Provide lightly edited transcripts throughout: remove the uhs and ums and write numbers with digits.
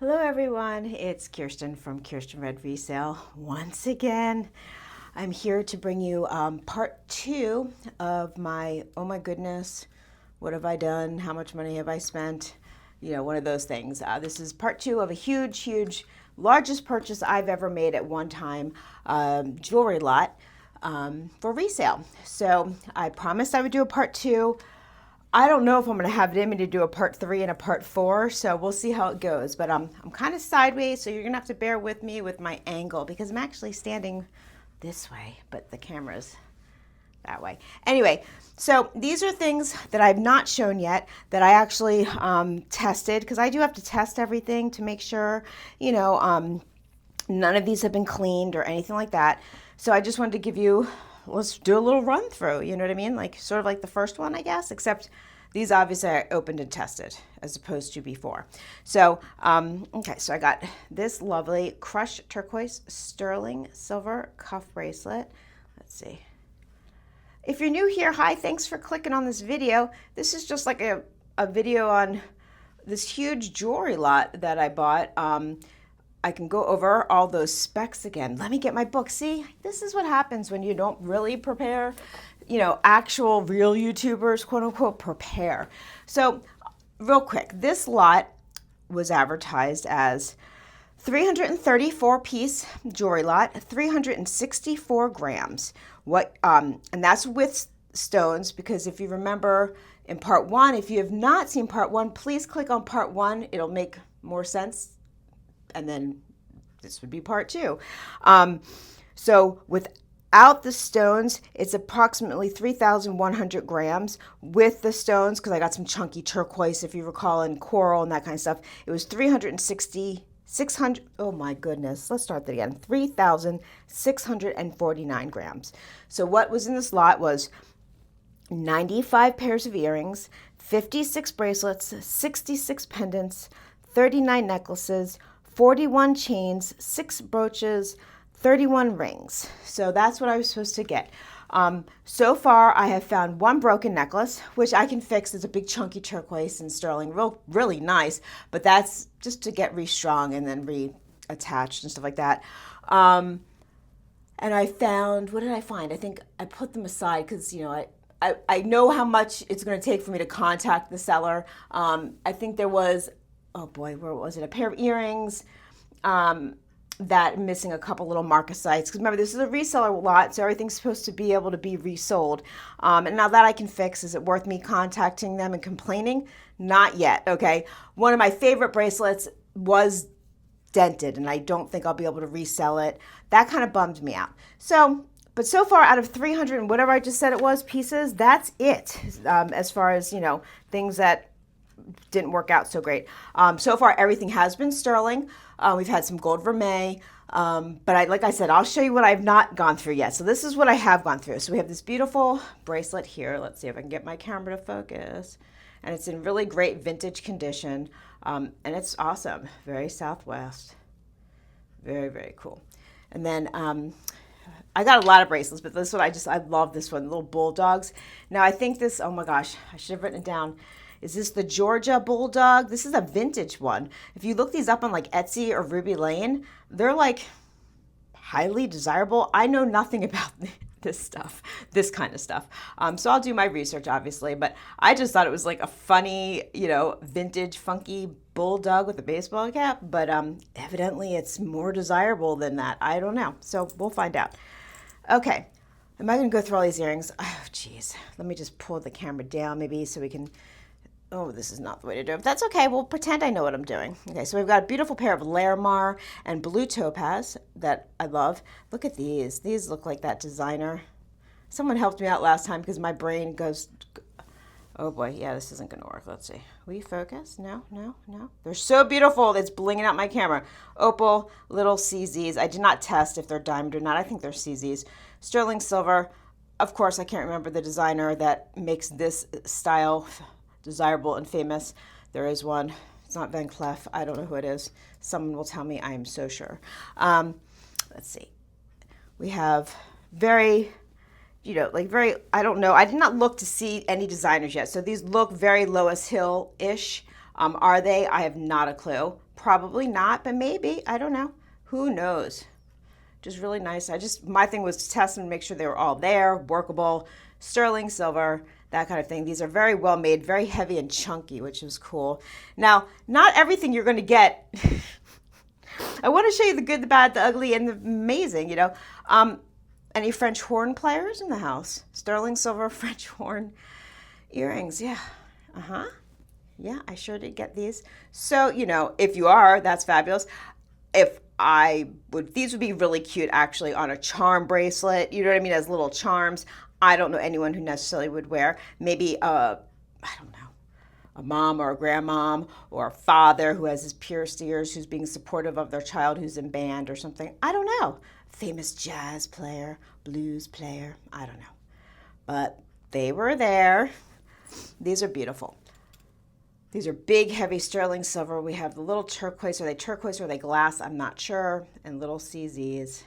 Hello everyone, it's Kirsten from Kierstenredresale. Once again, I'm here to bring you part 2 of my, oh my goodness, what have I done? How much money have I spent? You know, one of those things. This is part 2 of a huge, largest purchase I've ever made at one time, jewelry lot for resale. So I promised I would do a part 2. I don't know if I'm going to have it in me to do a part 3 and a part 4, so we'll see how it goes. But I'm kind of sideways, so you're going to have to bear with me with my angle because I'm actually standing this way, but the camera's that way. Anyway, so these are things that I've not shown yet that I actually tested, because I do have to test everything to make sure, you know, none of these have been cleaned or anything like that. So I just wanted to give you, let's do a little run through, you know what I mean? Like sort of like the first one, I guess, except these obviously I opened and tested as opposed to before. So, okay, so I got this lovely crushed turquoise sterling silver cuff bracelet. Let's see. If you're new here, hi, thanks for clicking on this video. This is just like a video on this huge jewelry lot that I bought. I can go over all those specs again. Let me get my book. See, this is what happens when you don't really prepare. You know, actual real YouTubers, quote unquote, prepare. So real quick, this lot was advertised as 334 piece jewelry lot, 364 grams. And that's with stones, because if you remember in part 1, if you have not seen part 1, please click on part 1. It'll make more sense. And then this would be part 2. So without the stones, it's approximately 3,100 grams. With the stones, because I got some chunky turquoise, if you recall, and coral and that kind of stuff, it was 600, oh my goodness, let's start that again, 3,649 grams. So what was in this lot was 95 pairs of earrings, 56 bracelets, 66 pendants, 39 necklaces, 41 chains, 6 brooches, 31 rings. So that's what I was supposed to get. So far, I have found one broken necklace, which I can fix. It's a big chunky turquoise and sterling, really nice, but that's just to get restrung and then reattached and stuff like that. And I found, what did I find? I think I put them aside because, you know, I know how much it's going to take for me to contact the seller. I think there was, oh boy, where was it? A pair of earrings, that missing a couple little marcasites. Because remember, this is a reseller lot, so everything's supposed to be able to be resold. And now that I can fix, is it worth me contacting them and complaining? Not yet, okay? One of my favorite bracelets was dented, and I don't think I'll be able to resell it. That kind of bummed me out. So, but so far, out of 300 and whatever I just said it was, pieces, that's it. As far as, you know, things that didn't work out so great. So far, everything has been sterling. We've had some gold vermeil. But like I said, I'll show you what I've not gone through yet. So this is what I have gone through. So we have this beautiful bracelet here. Let's see if I can get my camera to focus. And it's in really great vintage condition. And it's awesome. Very Southwest. Very cool. And then I got a lot of bracelets, but this one, I love this one, little bulldogs. Now I think this, oh my gosh, I should have written it down. Is this the Georgia Bulldog? This is a vintage one. If you look these up on like Etsy or Ruby Lane, they're like highly desirable. I know nothing about this stuff, this kind of stuff. So I'll do my research, obviously, but I just thought it was like a funny, you know, vintage, funky bulldog with a baseball cap, but evidently it's more desirable than that. I don't know. So we'll find out. Okay. Am I going to go through all these earrings? Oh, geez. Let me just pull the camera down maybe so we can... Oh, this is not the way to do it. That's okay. We'll pretend I know what I'm doing. Okay, so we've got a beautiful pair of Larimar and blue topaz that I love. Look at these. These look like that designer. Someone helped me out last time because my brain goes, oh boy, yeah, this isn't going to work. Let's see. Will you focus? No. They're so beautiful. It's blinging out my camera. Opal, little CZs. I did not test if they're diamond or not. I think they're CZs. Sterling silver. Of course, I can't remember the designer that makes this style desirable and famous. There is one. It's not Van Cleef. I don't know who it is. Someone will tell me. I am so sure. Let's see. We have very, you know, like very, I don't know. I did not look to see any designers yet. So these look very Lois Hill-ish. Are they? I have not a clue. Probably not, but maybe. I don't know. Who knows? Just really nice. My thing was to test and make sure they were all there, workable, sterling silver, that kind of thing. These are very well made, very heavy and chunky, which is cool. Now, not everything you're going to get. I want to show you the good, the bad, the ugly, and the amazing, Any French horn players in the house? Sterling silver French horn earrings. Yeah. Uh-huh. Yeah, I sure did get these. So, if you are, that's fabulous. These would be really cute actually on a charm bracelet, you know what I mean, as little charms. I don't know anyone who necessarily would wear. Maybe, I don't know, a mom or a grandmom or a father who has his pierced ears, who's being supportive of their child who's in band or something. I don't know. Famous jazz player, blues player, I don't know. But they were there. These are beautiful. These are big, heavy sterling silver. We have the little turquoise. Are they turquoise or are they glass? I'm not sure. And little CZs.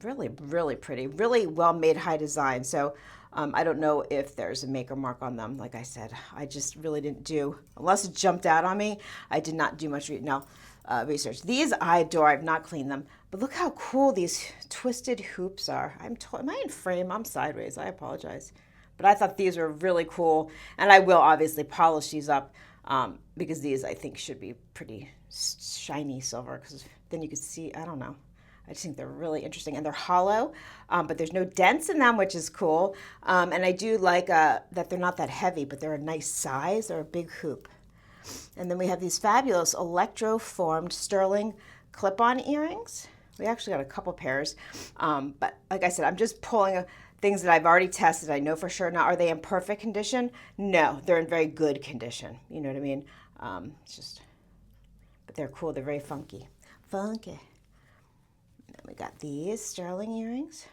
Really, really pretty. Really well-made, high design. So I don't know if there's a maker mark on them. Like I said, I just really didn't do, unless it jumped out on me, I did not do much research. These I adore. I've not cleaned them. But look how cool these twisted hoops are. Am I in frame? I'm sideways. I apologize. But I thought these were really cool. And I will obviously polish these up because these I think should be pretty shiny silver because then you can see, I don't know. I just think they're really interesting. And they're hollow, but there's no dents in them, which is cool. And I do like that they're not that heavy, but they're a nice size. They're a big hoop. And then we have these fabulous electro-formed sterling clip-on earrings. We actually got a couple pairs. But like I said, I'm just pulling things that I've already tested. I know for sure. Now, are they in perfect condition? No, they're in very good condition. You know what I mean? But they're cool. They're very funky. Funky. And then we got these sterling earrings.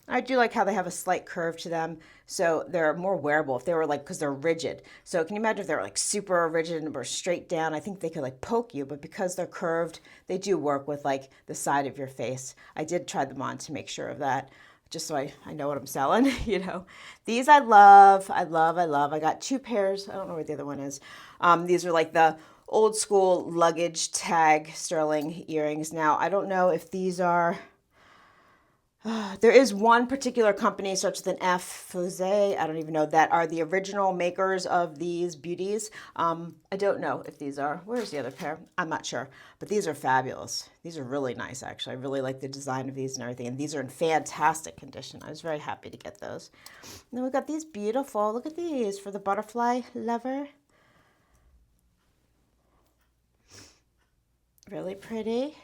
I do like how they have a slight curve to them, so they're more wearable. If they were because they're rigid. So can you imagine if they were super rigid or straight down? I think they could poke you, but because they're curved, they do work with the side of your face. I did try them on to make sure of that, just so I know what I'm selling, These I love, I love, I love. I got 2 pairs. I don't know where the other one is. These are the old school luggage tag sterling earrings. Now, I don't know if these are... there is one particular company, starts with an F, Fose, I don't even know, that are the original makers of these beauties. I don't know if these are, where's the other pair? I'm not sure, but these are fabulous. These are really nice, actually. I really like the design of these and everything, and these are in fantastic condition. I was very happy to get those. And then we got these beautiful, look at these, for the butterfly lover. Really pretty.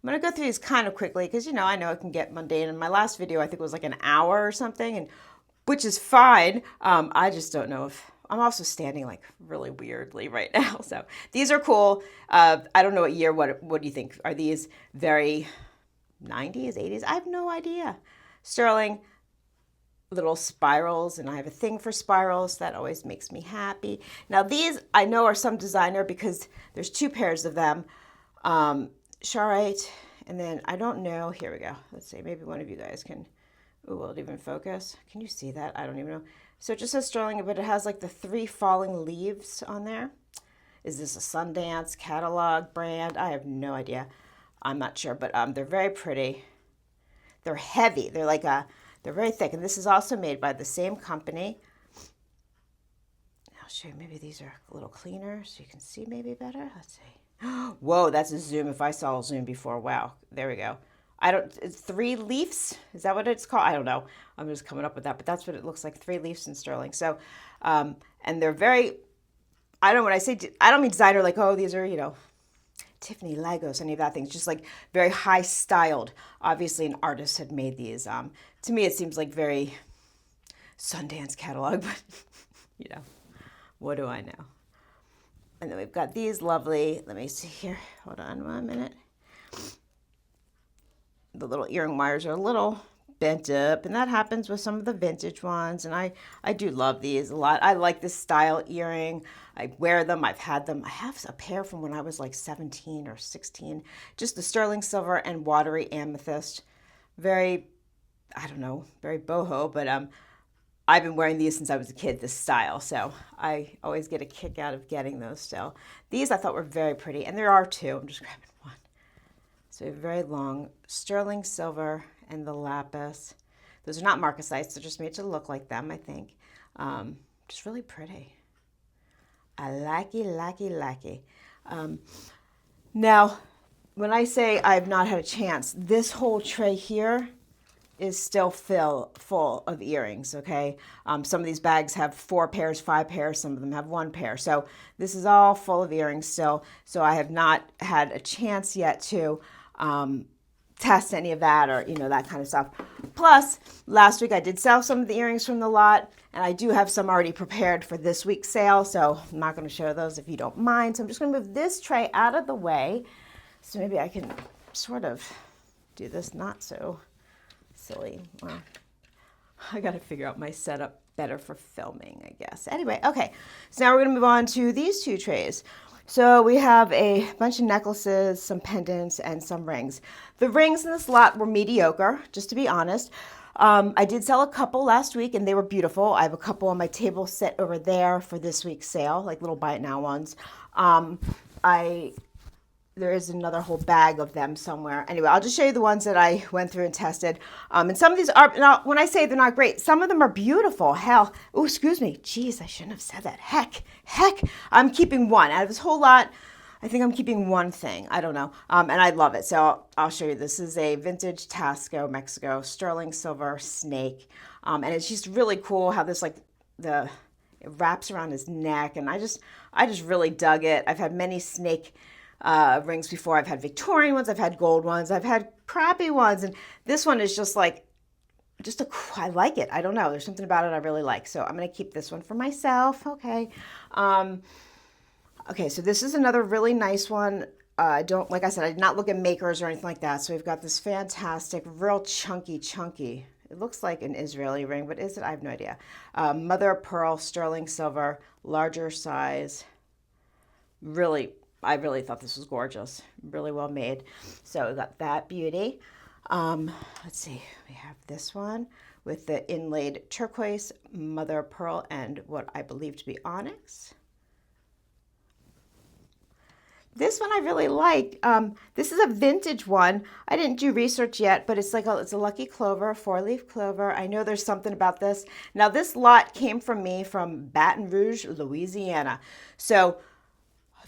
I'm going to go through these kind of quickly because, I know it can get mundane. In my last video, I think it was an hour or something, which is fine. I just don't know if... I'm also standing really weirdly right now. So these are cool. I don't know what year. What do you think? Are these very 90s, 80s? I have no idea. Sterling, little spirals, and I have a thing for spirals. That always makes me happy. Now these I know are some designer because there's 2 pairs of them. Charite, and then I don't know. Here we go. Let's see. Maybe one of you guys can. Oh, will it even focus? Can you see that? I don't even know. So it just says sterling, but it has the 3 falling leaves on there. Is this a Sundance catalog brand? I have no idea. I'm not sure, but they're very pretty. They're heavy. They're they're very thick, and this is also made by the same company. I'll show you. Maybe these are a little cleaner, so you can see maybe better. Let's see. Whoa, that's a zoom. If I saw a zoom before, wow. There we go. It's 3 leaves. Is that what it's called? I don't know. I'm just coming up with that, but that's what it looks like. 3 leaves in sterling. So, and they're very, I don't know when I say, I don't mean designer oh, these are, Tiffany, Lagos, any of that thing. It's just very high styled. Obviously an artist had made these. To me, it seems very Sundance catalog, but what do I know? And then we've got these lovely, let me see here. Hold on 1 minute. The little earring wires are a little bent up, and that happens with some of the vintage ones. And I do love these a lot. I like this style earring. I wear them. I've had them. I have a pair from when I was 17 or 16. Just the sterling silver and watery amethyst. Very I don't know, very boho, but I've been wearing these since I was a kid, this style. So I always get a kick out of getting those still. These I thought were very pretty, and there are two. I'm just grabbing one. So we have very long sterling silver and the lapis. Those are not marcasites. They're just made to look like them, I think. Just really pretty. I like. Now, when I say I've not had a chance, this whole tray here is still full of earrings, okay? Some of these bags have 4 pairs, 5 pairs, some of them have 1 pair. So this is all full of earrings still. So I have not had a chance yet to test any of that or, that kind of stuff. Plus, last week I did sell some of the earrings from the lot, and I do have some already prepared for this week's sale. So I'm not going to show those if you don't mind. So I'm just going to move this tray out of the way. So maybe I can sort of do this not so silly. Well, I got to figure out my setup better for filming, I guess. Anyway, okay. So now we're going to move on to these 2 trays. So we have a bunch of necklaces, some pendants, and some rings. The rings in this lot were mediocre, just to be honest. I did sell a couple last week, and they were beautiful. I have a couple on my table set over there for this week's sale, like little buy it now ones. There is another whole bag of them somewhere. Anyway, I'll just show you the ones that I went through and tested. And some of these are, now, when I say they're not great, some of them are beautiful. Hell, oh, excuse me. Jeez, I shouldn't have said that. Heck, I'm keeping one. Out of this whole lot, I think I'm keeping one thing. I don't know. And I love it. So I'll show you. This is a vintage Tasco, Mexico, sterling silver snake. And it's just really cool how this, it wraps around his neck. And I just really dug it. I've had many snake rings before. I've had Victorian ones, I've had gold ones, I've had crappy ones, and this one is just I like it. I don't know. There's something about it I really like. So I'm going to keep this one for myself. Okay. Okay. So this is another really nice one. Like I said, I did not look at makers or anything like that. So we've got this fantastic, real chunky. It looks like an Israeli ring, but is it? I have no idea. Mother of pearl, sterling silver, larger size. I really thought this was gorgeous, really well made. So we got that beauty. Let's see, we have this one with the inlaid turquoise, mother of pearl, and what I believe to be onyx. This one I really like. This is a vintage one. I didn't do research yet, but it's it's a lucky clover, 4-leaf clover. I know there's something about this. Now this lot came from me from Baton Rouge, Louisiana. So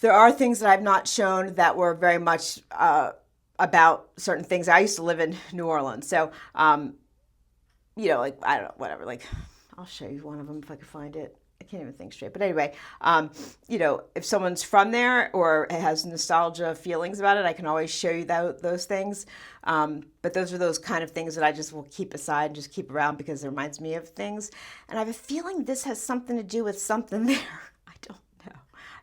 there are things that I've not shown that were very much about certain things. I used to live in New Orleans. So, I don't know, whatever. I'll show you one of them if I can find it. I can't even think straight. But anyway, if someone's from there or has nostalgia feelings about it, I can always show you those things. But those are those kind of things that I just will keep aside and just keep around because it reminds me of things. And I have a feeling this has something to do with something there.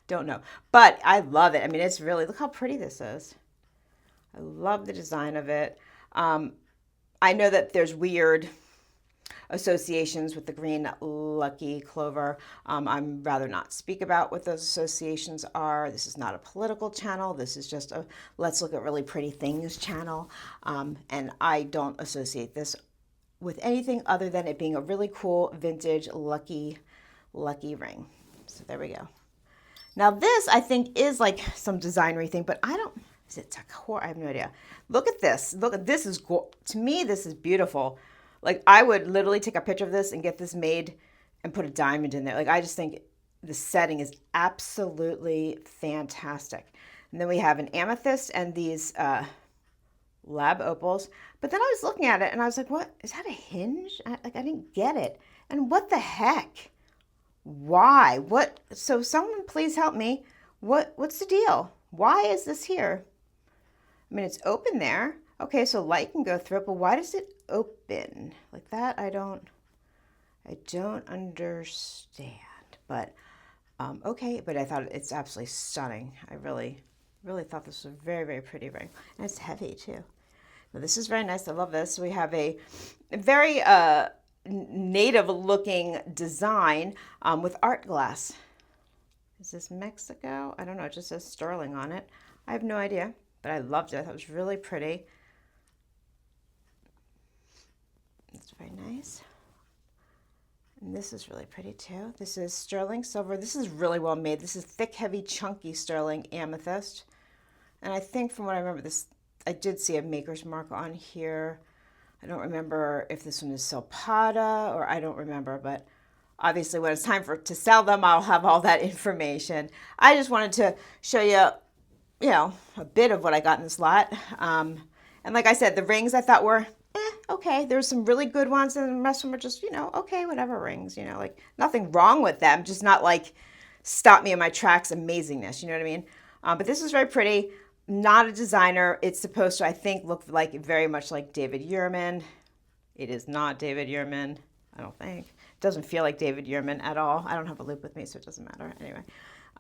Don't know, but I love it. I mean, it's really, look how pretty this is. I love the design of it. I know that there's weird associations with the green lucky clover. I'm rather not speak about what those associations are. This is not a political channel. This is just a let's look at really pretty things channel. And I don't associate this with anything other than it being a really cool vintage lucky ring. So there we go. Now this, I think, is some designery thing, but is it Takor? I have no idea. Look at this. This to me, this is beautiful. I would literally take a picture of this and get this made and put a diamond in there. I just think the setting is absolutely fantastic. And then we have an amethyst and these lab opals. But then I was looking at it and I was like, what? Is that a hinge? I didn't get it. And what the heck? Why? What? So someone please help me. What's the deal? Why is this here? I mean, it's open there. Okay, so light can go through it, but why does it open like that? I don't understand. But okay, but I thought it's absolutely stunning. I really thought this was a very, very pretty ring. And it's heavy too. Now, this is very nice. I love this. We have a very native looking design with art glass. Is this Mexico? I don't know. It just says sterling on it. I have no idea, but I loved it. I thought it was really pretty. It's very nice. And this is really pretty too. This is sterling silver. This is really well made. This is thick, heavy, chunky sterling amethyst. And I think from what I remember, this, I did see a maker's mark on here. I don't remember if this one is Silpata or I don't remember, but obviously when it's time to sell them, I'll have all that information. I just wanted to show you, a bit of what I got in this lot. And like I said, the rings I thought were okay. There's some really good ones, and the rest of them are just, okay, whatever rings, like nothing wrong with them, just not like stop me in my tracks amazingness, you know what I mean? But this is very pretty. Not a designer. It's supposed to, I think, look like very much like David Yurman. It is not David Yurman, I don't think. It doesn't feel like David Yurman at all. I don't have a loop with me, so it doesn't matter. Anyway,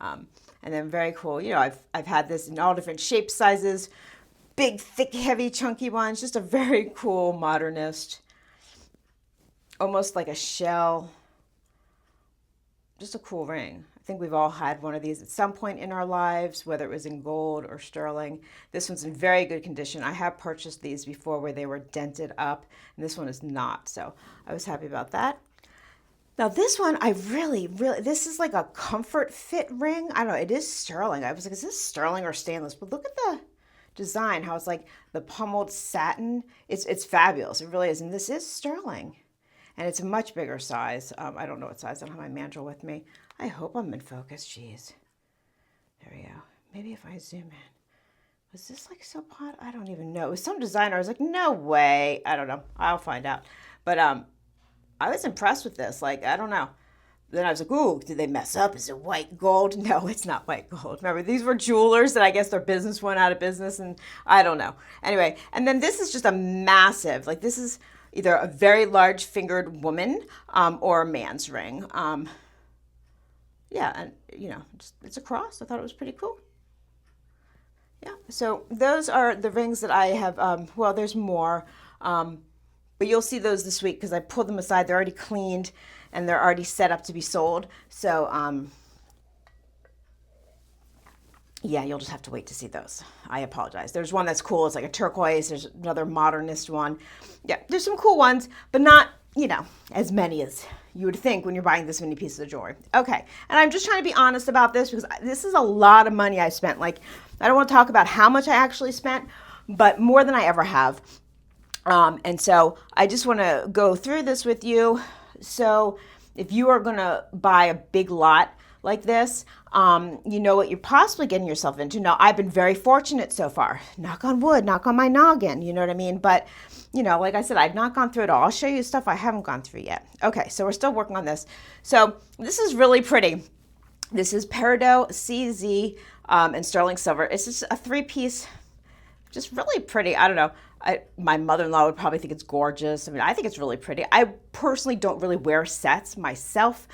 and then very cool. I've had this in all different shapes, sizes, big, thick, heavy, chunky ones. Just a very cool modernist, almost like a shell. Just a cool ring. I think we've all had one of these at some point in our lives, whether it was in gold or sterling. This one's in very good condition. I have purchased these before where they were dented up, and this one is not, so I was happy about that. Now this one, I really, this is like a comfort fit ring. I don't know, it is sterling. I was like, is this sterling or stainless? But look at the design, how it's like the pummeled satin. It's fabulous, it really is, and this is sterling. And it's a much bigger size. I don't know what size. I don't have my mandrel with me. I hope I'm in focus. Jeez. There we go. Maybe if I zoom in. Was this like so pot? I don't even know. It was some designer. I was like, no way. I don't know. I'll find out. But I was impressed with this. Like, I don't know. Then I was like, ooh, did they mess up? Is it white gold? No, it's not white gold. Remember, these were jewelers that I guess their business went out of business, and I don't know. Anyway, and then this is just a massive, like this is either a very large fingered woman or a man's ring. Yeah, and it's a cross. I thought it was pretty cool. Yeah, so those are the rings that I have. Well, there's more, but you'll see those this week because I pulled them aside. They're already cleaned and they're already set up to be sold. So yeah, you'll just have to wait to see those. I apologize. There's one that's cool. It's like a turquoise. There's another modernist one. Yeah, there's some cool ones, but not, as many as you would think when you're buying this many pieces of jewelry. Okay, and I'm just trying to be honest about this because this is a lot of money I spent. Like, I don't want to talk about how much I actually spent, but more than I ever have. And so I just want to go through this with you. So if you are going to buy a big lot like this, you know what you're possibly getting yourself into. Now, I've been very fortunate so far. Knock on wood, knock on my noggin, you know what I mean? But, like I said, I've not gone through it all. I'll show you stuff I haven't gone through yet. Okay, so we're still working on this. So this is really pretty. This is peridot, CZ, and sterling silver. It's just a 3-piece, just really pretty. I don't know. My mother-in-law would probably think it's gorgeous. I mean, I think it's really pretty. I personally don't really wear sets myself,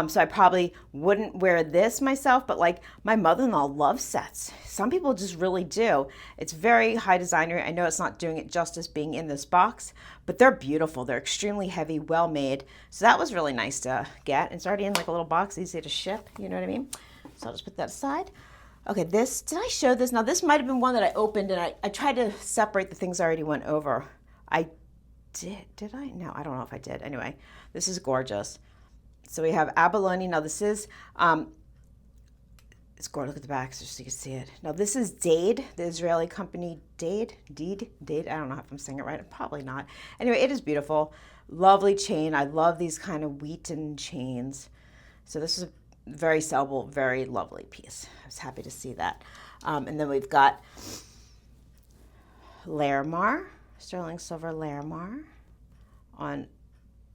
so I probably wouldn't wear this myself, but like my mother-in-law loves sets. Some people just really do. It's very high designer. I know it's not doing it justice being in this box, but they're beautiful. They're extremely heavy, well made. So that was really nice to get. It's already in like a little box, easy to ship, you know what I mean? So I'll just put that aside. Okay, did I show this? Now, this might have been one that I opened, and I tried to separate the things I already went over. I did I? No, I don't know if I did. Anyway, this is gorgeous. So we have abalone. Now, this is, it's gorgeous. Look at the back so you can see it. Now, this is Dade, the Israeli company Dade. I don't know if I'm saying it right. Probably not. Anyway, it is beautiful. Lovely chain. I love these kind of wheaten chains. So this is a very sellable, very lovely piece. I was happy to see that. And then we've got Larimar, sterling silver Larimar on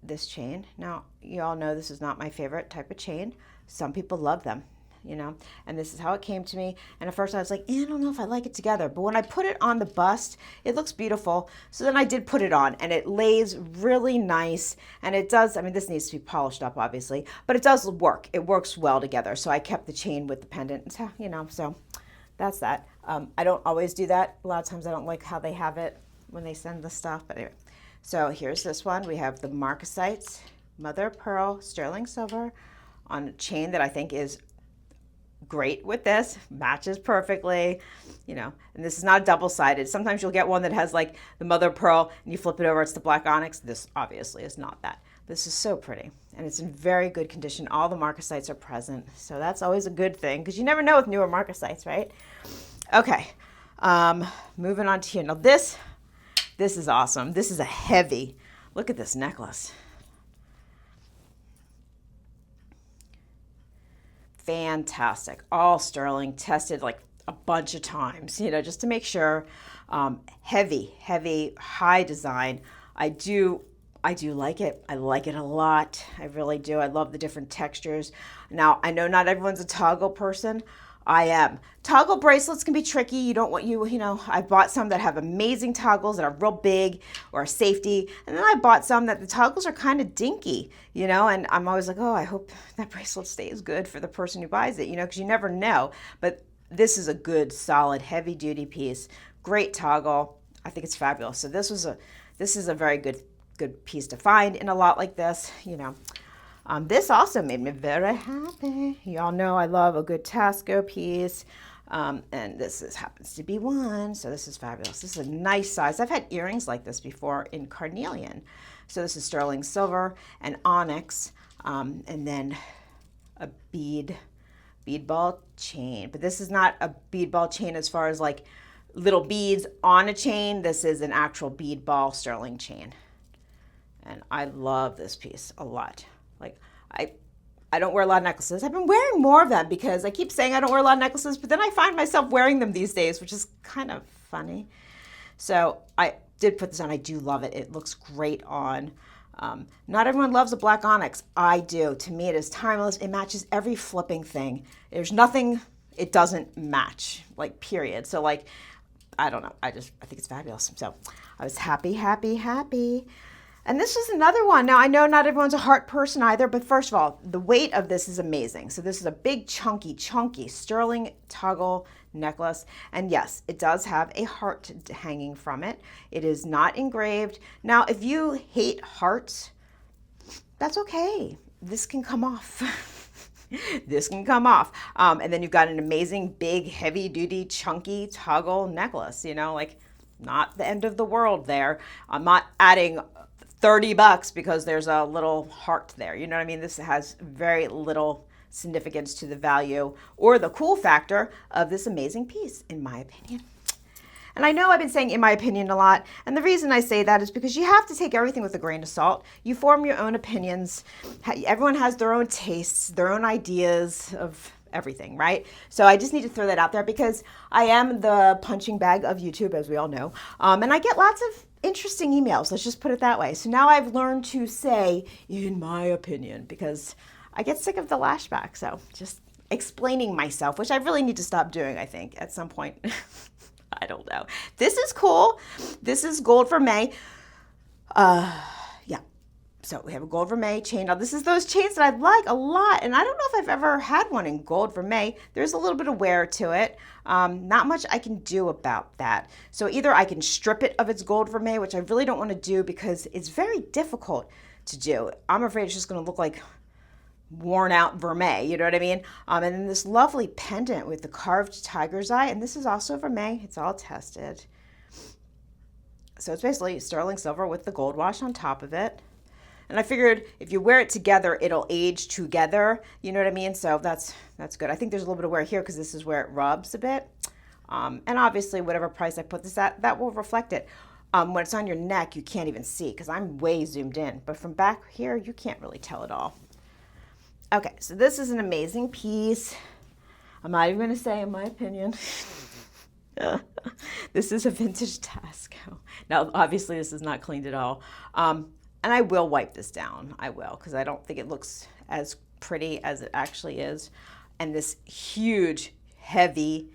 this chain. Now, you all know this is not my favorite type of chain. Some people love them, and this is how it came to me. And at first I was like, I don't know if I like it together. But when I put it on the bust, it looks beautiful. So then I did put it on, and it lays really nice. And it does, this needs to be polished up, obviously, but it does work. It works well together. So I kept the chain with the pendant, so that's that. I don't always do that. A lot of times I don't like how they have it when they send the stuff, but anyway. So here's this one. We have the marcasites, mother of pearl, sterling silver on a chain that I think is great with this, matches perfectly, you know, and this is not double-sided. Sometimes you'll get one that has like the mother of pearl and you flip it over, it's the black onyx. This obviously is not that. This is so pretty and it's in very good condition. All the marcasites are present. So that's always a good thing because you never know with newer marcasites, right? Okay, moving on to here. Now this is awesome. This is a heavy, look at this necklace. Fantastic, all sterling, tested like a bunch of times, you know, just to make sure. Heavy, high design. I do like it. I like it a lot. I really do. I love the different textures. Now, I know not everyone's a toggle person. I am. Toggle bracelets can be tricky. You don't want you know, I bought some that have amazing toggles that are real big or safety. And then I bought some that the toggles are kind of dinky, you know, and I'm always like, oh, I hope that bracelet stays good for the person who buys it, you know, because you never know. But this is a good, solid, heavy duty piece. Great toggle. I think it's fabulous. So this is a very good piece to find in a lot like this, you know. This also made me very happy. Y'all know I love a good Tasco piece. And this happens to be one. So this is fabulous. This is a nice size. I've had earrings like this before in carnelian. So this is sterling silver and onyx. And then a bead ball chain. But this is not a bead ball chain as far as like little beads on a chain. This is an actual bead ball sterling chain. And I love this piece a lot. Like, I don't wear a lot of necklaces. I've been wearing more of them because I keep saying I don't wear a lot of necklaces, but then I find myself wearing them these days, which is kind of funny. So I did put this on. I do love it. It looks great on. Not everyone loves a black onyx. I do. To me, it is timeless. It matches every flipping thing. There's nothing it doesn't match, like, period. So, like, I don't know. I think it's fabulous. So I was happy. And this is another one. Now, I know not everyone's a heart person either, but first of all, the weight of this is amazing. So this is a big, chunky sterling toggle necklace. And yes, it does have a heart hanging from it. It is not engraved. Now, if you hate hearts, that's okay. This can come off. This can come off. And then you've got an amazing, big, heavy-duty, chunky toggle necklace. You know, like, not the end of the world there. I'm not adding $30 because there's a little heart there. You know what I mean? This has very little significance to the value or the cool factor of this amazing piece, in my opinion. And I know I've been saying in my opinion a lot, and the reason I say that is because you have to take everything with a grain of salt. You form your own opinions. Everyone has their own tastes, their own ideas of everything, right? So I just need to throw that out there because I am the punching bag of YouTube, as we all know, and I get lots of interesting emails. Let's just put it that way. So now I've learned to say, in my opinion, because I get sick of the lashback. So just explaining myself, which I really need to stop doing, I think, at some point. I don't know. This is cool. This is gold vermeil. Yeah. So we have a gold vermeil chain. Now this is those chains that I like a lot. And I don't know if I've ever had one in gold vermeil. There's a little bit of wear to it. Not much I can do about that. So either I can strip it of its gold vermeil, which I really don't want to do because it's very difficult to do. I'm afraid it's just going to look like worn out vermeil, you know what I mean? And then this lovely pendant with the carved tiger's eye, and this is also vermeil. It's all tested. So it's basically sterling silver with the gold wash on top of it. And I figured if you wear it together, it'll age together. You know what I mean? So that's good. I think there's a little bit of wear here because this is where it rubs a bit. And obviously, whatever price I put this at, that will reflect it. When it's on your neck, you can't even see because I'm way zoomed in. But from back here, you can't really tell at all. Okay, so this is an amazing piece. I'm not even going to say in my opinion. This is a vintage Tasco. Now, obviously, this is not cleaned at all. And I will wipe this down. I will, because I don't think it looks as pretty as it actually is. And this huge, heavy,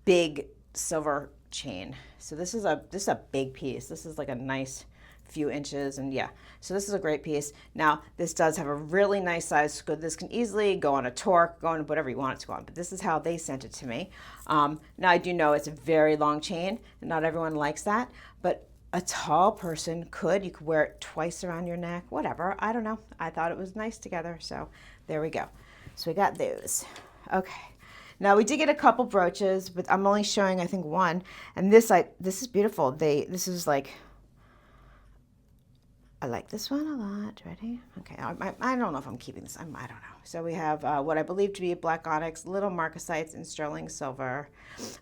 big silver chain. So this is a big piece. This is like a nice few inches, and yeah, so this is a great piece. Now this does have a really nice size. This can easily go on a torque, go on whatever you want it to go on, but this is how they sent it to me. Now I do know it's a very long chain and not everyone likes that, but a tall person you could wear it twice around your neck, whatever, I don't know. I thought it was nice together, so there we go. So we got those. Okay, Now we did get a couple brooches, but I'm only showing I think one. And this is beautiful. This is like, I like this one a lot. Ready? Okay. I don't know if I'm keeping this. I don't know. So we have what I believe to be black onyx, little marcasites, and sterling silver.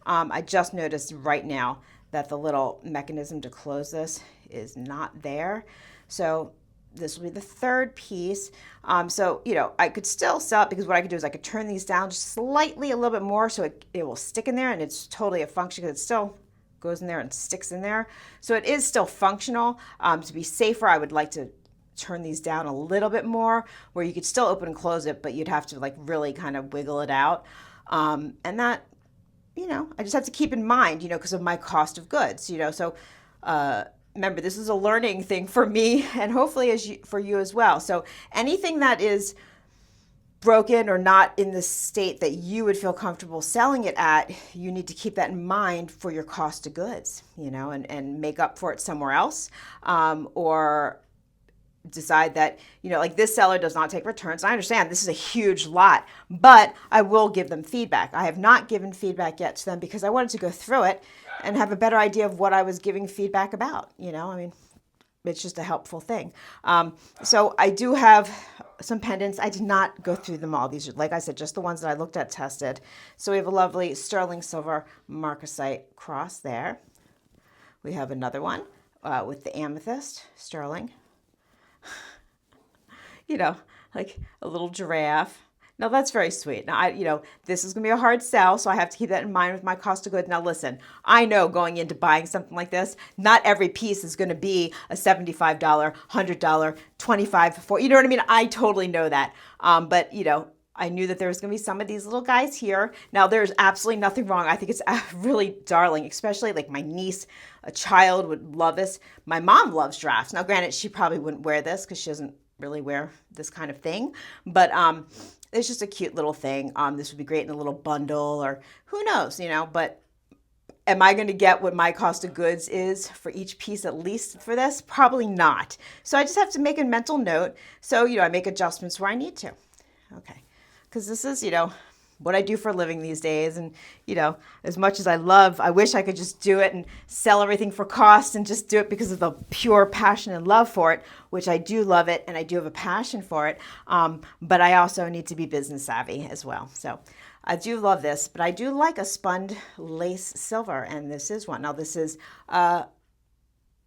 I just noticed right now that the little mechanism to close this is not there. So this will be the third piece. So, I could still sell it because what I could do is I could turn these down just slightly a little bit more so it will stick in there, and it's totally a function because it still goes in there and sticks in there. So it is still functional. To be safer, I would like to turn these down a little bit more where you could still open and close it, but you'd have to like really kind of wiggle it out. And that, I just have to keep in mind, because of my cost of goods, so remember, this is a learning thing for me and hopefully for you as well. So anything that is broken or not in the state that you would feel comfortable selling it at, you need to keep that in mind for your cost of goods, and make up for it somewhere else, or decide that, like this seller does not take returns. I understand this is a huge lot, but I will give them feedback. I have not given feedback yet to them because I wanted to go through it and have a better idea of what I was giving feedback about. It's just a helpful thing. So I do have some pendants. I did not go through them all. These are, like I said, just the ones that I looked at, tested. So we have a lovely sterling silver marcasite cross there. We have another one with the amethyst sterling. Like a little giraffe. Now that's very sweet. Now this is going to be a hard sell, so I have to keep that in mind with my cost of goods. Now listen, I know going into buying something like this, not every piece is going to be a $75, $100, $25 for, you know what I mean? I totally know that. But I knew that there was going to be some of these little guys here. Now there's absolutely nothing wrong. I think it's really darling, especially like my niece, a child would love this. My mom loves giraffes. Now granted, she probably wouldn't wear this because she doesn't really wear this kind of thing, but it's just a cute little thing. This would be great in a little bundle, or who knows, but am I going to get what my cost of goods is for each piece, at least for this? Probably not. So I just have to make a mental note. So, I make adjustments where I need to. Okay. Because this is, what I do for a living these days. And, as much as I wish I could just do it and sell everything for cost and just do it because of the pure passion and love for it, which I do love it and I do have a passion for it. But I also need to be business savvy as well. So I do love this, but I do like a spun lace silver, and this is one. Now this is,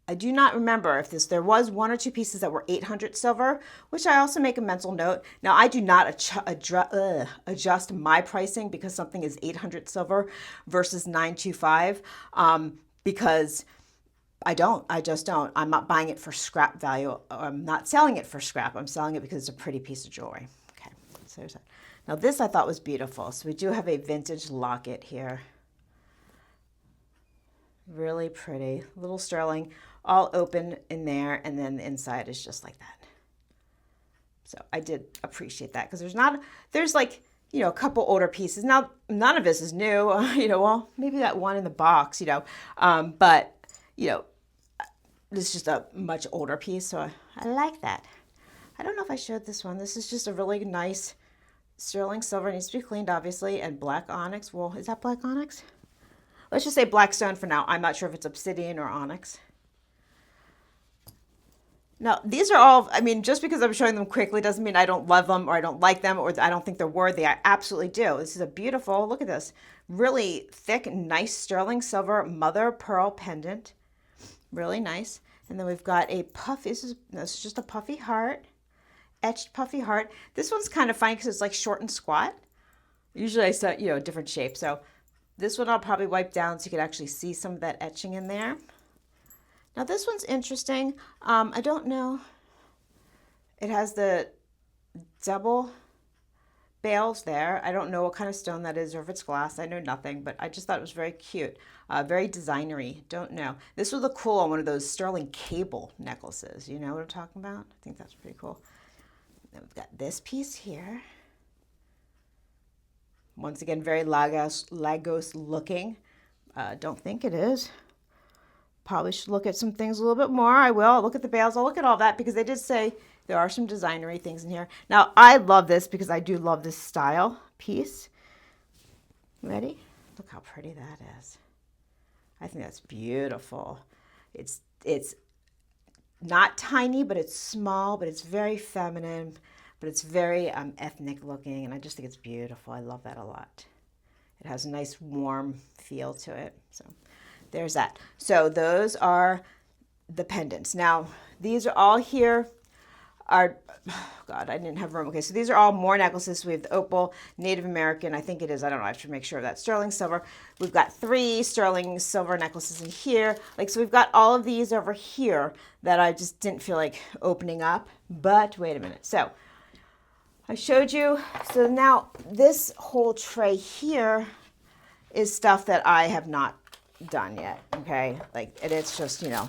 I do not remember if there was one or two pieces that were 800 silver, which I also make a mental note. Now, I do not adjust my pricing because something is 800 silver versus 925, because I just don't. I'm not buying it for scrap value. I'm not selling it for scrap. I'm selling it because it's a pretty piece of jewelry. Okay, so there's that. Now, this I thought was beautiful. So we do have a vintage locket here. Really pretty, little sterling, all open in there, and then the inside is just like that. So I did appreciate that because there's like, a couple older pieces. Now, none of this is new, well, maybe that one in the box, but, this is just a much older piece, so I like that. I don't know if I showed this one. This is just a really nice sterling silver. It needs to be cleaned, obviously, and black onyx. Well, is that black onyx? Let's just say black stone for now. I'm not sure if it's obsidian or onyx. Now, these are all, just because I'm showing them quickly doesn't mean I don't love them or I don't like them or I don't think they're worthy. I absolutely do. This is a beautiful, look at this, really thick, nice sterling silver mother pearl pendant. Really nice. And then we've got a puffy, this is just a puffy heart, etched puffy heart. This one's kind of funny because it's like short and squat. Usually I set, a different shape. So this one I'll probably wipe down so you can actually see some of that etching in there. Now this one's interesting. I don't know. It has the double bales there. I don't know what kind of stone that is or if it's glass. I know nothing, but I just thought it was very cute. Very designery. Don't know. This would look cool on one of those sterling cable necklaces. You know what I'm talking about? I think that's pretty cool. Then we've got this piece here. Once again, very Lagos looking. Don't think it is. Probably should look at some things a little bit more. I will. I'll look at the bales. I'll look at all that because they did say there are some designery things in here. Now, I love this because I do love this style piece. Ready? Look how pretty that is. I think that's beautiful. It's not tiny, but it's small, but it's very feminine, but it's very ethnic looking, and I just think it's beautiful. I love that a lot. It has a nice warm feel to it. So there's that. So those are the pendants. Now, these are all here are, oh God, I didn't have room. Okay, so these are all more necklaces. We have the opal, Native American, I think it is, I don't know, I should make sure of that, sterling silver. We've got 3 sterling silver necklaces in here. Like, so we've got all of these over here that I just didn't feel like opening up. But wait a minute. So I showed you. So now this whole tray here is stuff that I have not done yet. Okay, like it's just, you know,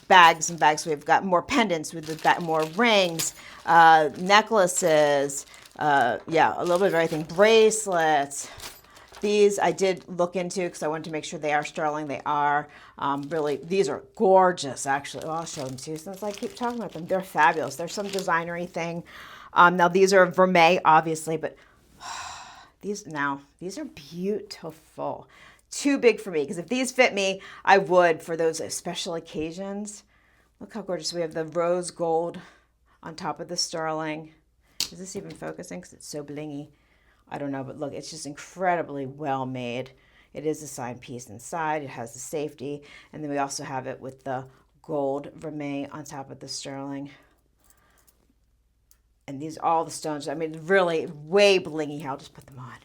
bags and bags. We've got more pendants, we've got more rings, necklaces, yeah, a little bit of everything, bracelets. These I did look into because I wanted to make sure they are sterling. They are really, these are gorgeous, actually. Well, I'll show them to you since I keep talking about them. They're fabulous. They're some designery thing. Now these are vermeil, obviously, but these are beautiful. Too big for me, because if these fit me, I would for those special occasions. Look how gorgeous. We have the rose gold on top of the sterling. Is this even focusing? Because it's so blingy. I don't know, but look, it's just incredibly well made. It is a signed piece inside. It has the safety. And then we also have it with the gold vermeil on top of the sterling. And these are all the stones. I mean, really way blingy. I'll just put them on.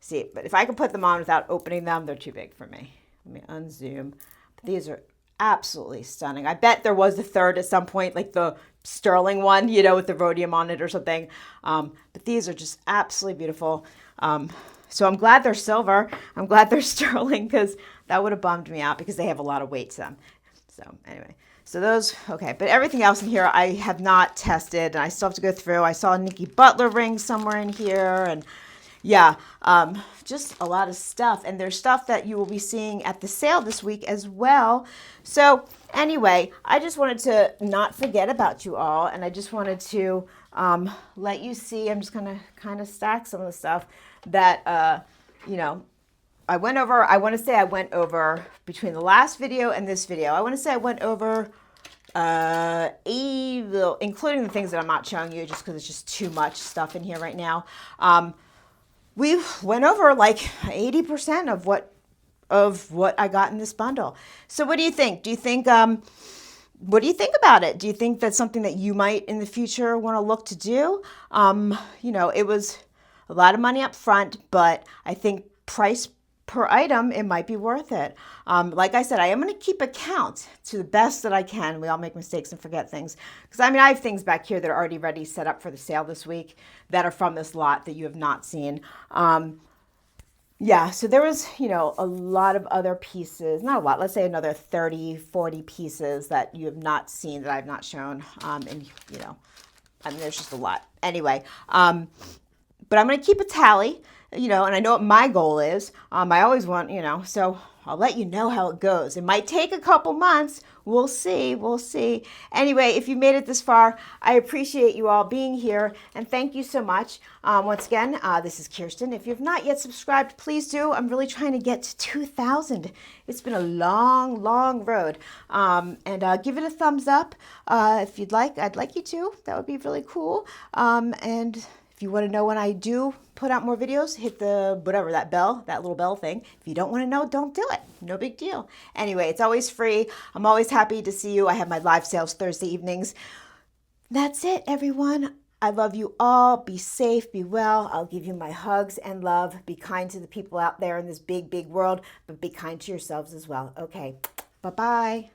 See, but if I can put them on without opening them, they're too big for me. Let me unzoom. But these are absolutely stunning. I bet there was a third at some point, like the sterling one, you know, with the rhodium on it or something. But these are just absolutely beautiful. So I'm glad they're silver. I'm glad they're sterling, because that would have bummed me out because they have a lot of weight to them. So anyway, so those, okay. But everything else in here I have not tested, and I still have to go through. I saw a Nikki Butler ring somewhere in here, and yeah, just a lot of stuff. And there's stuff that you will be seeing at the sale this week as well. So anyway, I just wanted to not forget about you all. And I just wanted to let you see. I'm just going to kind of stack some of the stuff that, you know, I went over. I want to say I went over between the last video and this video. I want to say I went over including the things that I'm not showing you just because it's just too much stuff in here right now. We went over like 80% of what I got in this bundle. So what do you think? Do you think, what do you think about it? Do you think that's something that you might in the future want to look to do? You know, it was a lot of money up front, but I think price per item, it might be worth it. Like I said, I am going to keep a count to the best that I can. We all make mistakes and forget things. Because I mean, I have things back here that are already ready, set up for the sale this week that are from this lot that you have not seen. Yeah, so there was, you know, a lot of other pieces, not a lot, let's say another 30, 40 pieces that you have not seen that I've not shown. And, you know, I mean, there's just a lot. Anyway, but I'm going to keep a tally. You know, and I know what my goal is. I always want, you know, so I'll let you know how it goes. It might take a couple months. We'll see. We'll see. Anyway, if you made it this far, I appreciate you all being here. And thank you so much. Once again, this is Kiersten. If you've not yet subscribed, please do. I'm really trying to get to 2,000. It's been a long, long road. And give it a thumbs up if you'd like. I'd like you to. That would be really cool. And if you want to know when I do put out more videos, hit the, whatever, that bell, that little bell thing. If you don't want to know, don't do it. No big deal. Anyway, it's always free. I'm always happy to see you. I have my live sales Thursday evenings. That's it, everyone. I love you all. Be safe, be well. I'll give you my hugs and love. Be kind to the people out there in this big, big world, but be kind to yourselves as well. Okay, bye-bye.